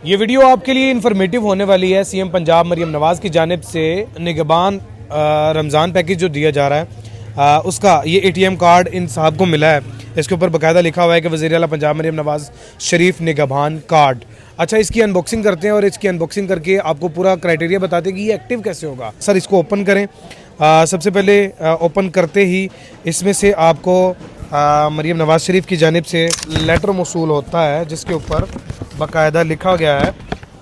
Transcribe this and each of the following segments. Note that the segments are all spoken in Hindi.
ये वीडियो आपके लिए इन्फॉर्मेटिव होने वाली है। सीएम पंजाब मरियम नवाज़ की जानिब से निगहबान रमज़ान पैकेज जो दिया जा रहा है उसका ये एटीएम कार्ड इन साहब को मिला है। इसके ऊपर बाकायदा लिखा हुआ है कि वज़ीर आला पंजाब मरियम नवाज़ शरीफ निगहबान कार्ड। अच्छा, इसकी अनबॉक्सिंग करते हैं और इसकी अनबॉक्सिंग करके आपको पूरा क्राइटेरिया बताते हैं कि ये एक्टिव कैसे होगा। सर, इसको ओपन करें। सबसे पहले ओपन करते ही इसमें से आपको मरियम नवाज़ शरीफ की जानिब से लेटर मौसूल होता है जिसके ऊपर बाकायदा लिखा गया है,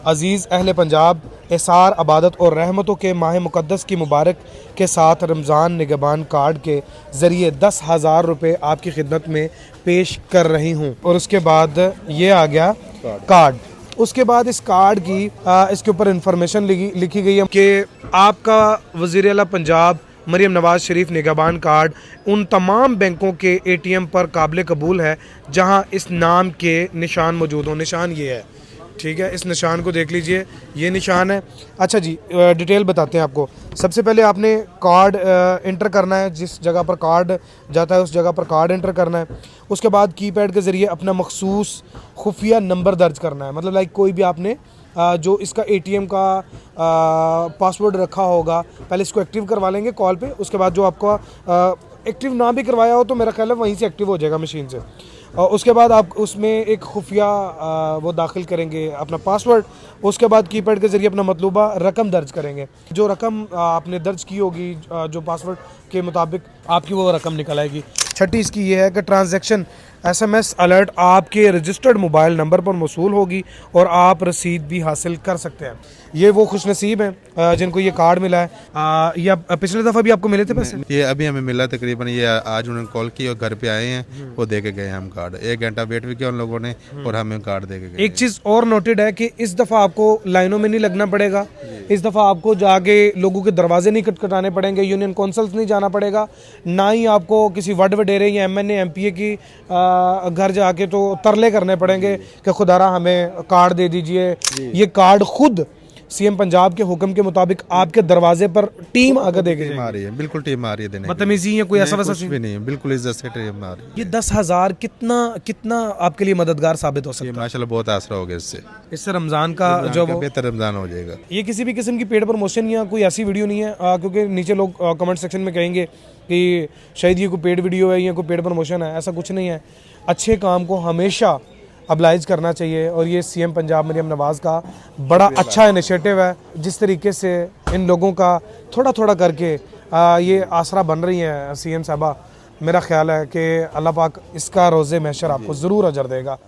अज़ीज़ अहले पंजाब, एसार अबादत और रहमतों के माह मुक़द्दस की मुबारक के साथ रमज़ान निगहबान कार्ड के ज़रिए 10,000 रुपये आपकी खिदमत में पेश कर रही हूँ। और उसके बाद ये आ गया कार्ड। उसके बाद इस कार्ड की इसके ऊपर इंफॉर्मेशन लिखी गई है कि आपका वज़ीर आला पंजाब मरियम नवाज़ शरीफ निगहबान कार्ड उन तमाम बैंकों के एटीएम पर काबिल कबूल है जहां इस नाम के निशान मौजूद हों। निशान ये है, ठीक है, इस निशान को देख लीजिए, ये निशान है। अच्छा जी, डिटेल बताते हैं आपको। सबसे पहले आपने कार्ड इंटर करना है, जिस जगह पर कार्ड जाता है उस जगह पर कार्ड इंटर करना है। उसके बाद कीपैड के ज़रिए अपना मखसूस खुफिया नंबर दर्ज करना है। मतलब लाइक कोई भी आपने जो इसका एटीएम का पासवर्ड रखा होगा, पहले इसको एक्टिव करवा लेंगे कॉल पे। उसके बाद जो आपका एक्टिव ना भी करवाया हो तो मेरा ख्याल है वहीं से एक्टिव हो जाएगा मशीन से। उसके बाद आप उसमें एक खुफिया वो दाखिल करेंगे अपना पासवर्ड। उसके बाद कीपैड के ज़रिए अपना मतलूबा रकम दर्ज करेंगे। जो रकम आपने दर्ज की होगी जो पासवर्ड के मुताबिक आपकी वो रकम निकल आएगी। छठी इसकी ये है कि ट्रांजैक्शन एसएमएस अलर्ट आपके रजिस्टर्ड मोबाइल नंबर पर मौसूल होगी और आप रसीद भी हासिल कर सकते हैं। ये वो खुशनसीब हैं जिनको ये कार्ड मिला है। ये पिछले दफ़ा भी आपको मिले थे पैसे? ये अभी हमें मिला तकरीबन, ये आज उन्होंने कॉल की और घर पे आए हैं, वो दे के गए हम कार्ड। 1 घंटा वेट भी किया उन लोगों ने और हमें कार्ड दे के गए। एक चीज़ और नोटेड है कि इस दफ़ा आपको लाइनों में नहीं लगना पड़ेगा। इस दफ़ा आपको जाके लोगों के दरवाजे नहीं खटखटाने पड़ेंगे, यूनियन कौंसल्स नहीं जाना पड़ेगा, ना ही आपको किसी वड वडेरे या एमएनए एमपीए की घर जाके तो तरले करने पड़ेंगे कि खुदारा हमें कार्ड दे दीजिए। ये कार्ड खुद सीएम पंजाब के हुक्म के मुताबिक आपके दरवाजे पर टीम आकर देगी। टीम आ रही है, बिल्कुल टीम आ रही है देने। बदतमीजी या कोई ऐसा वैसा भी नहीं है, बिल्कुल इज्जत से टीम आ रही है। ये 10,000 कितना आपके लिए मददगार साबित हो सकता है? माशाल्लाह बहुत आसरा हो गया इससे रमजान का जो बेहतर रमजान हो जाएगा। ये किसी भी किस्म की पेड प्रमोशन या कोई ऐसी वीडियो नहीं है, क्योंकि नीचे लोग कमेंट सेक्शन में कहेंगे कि शायद ये कोई पेड वीडियो है या कोई पेड प्रमोशन है। ऐसा कुछ नहीं है। अच्छे काम को हमेशा अब्लाइज करना चाहिए और ये सीएम पंजाब मरियम नवाज़ का बड़ा अच्छा इनिशिएटिव है। जिस तरीके से इन लोगों का थोड़ा थोड़ा करके ये आसरा बन रही हैं सीएम साहबा, मेरा ख्याल है कि अल्लाह पाक इसका रोज़े महशर आपको ज़रूर अजर देगा।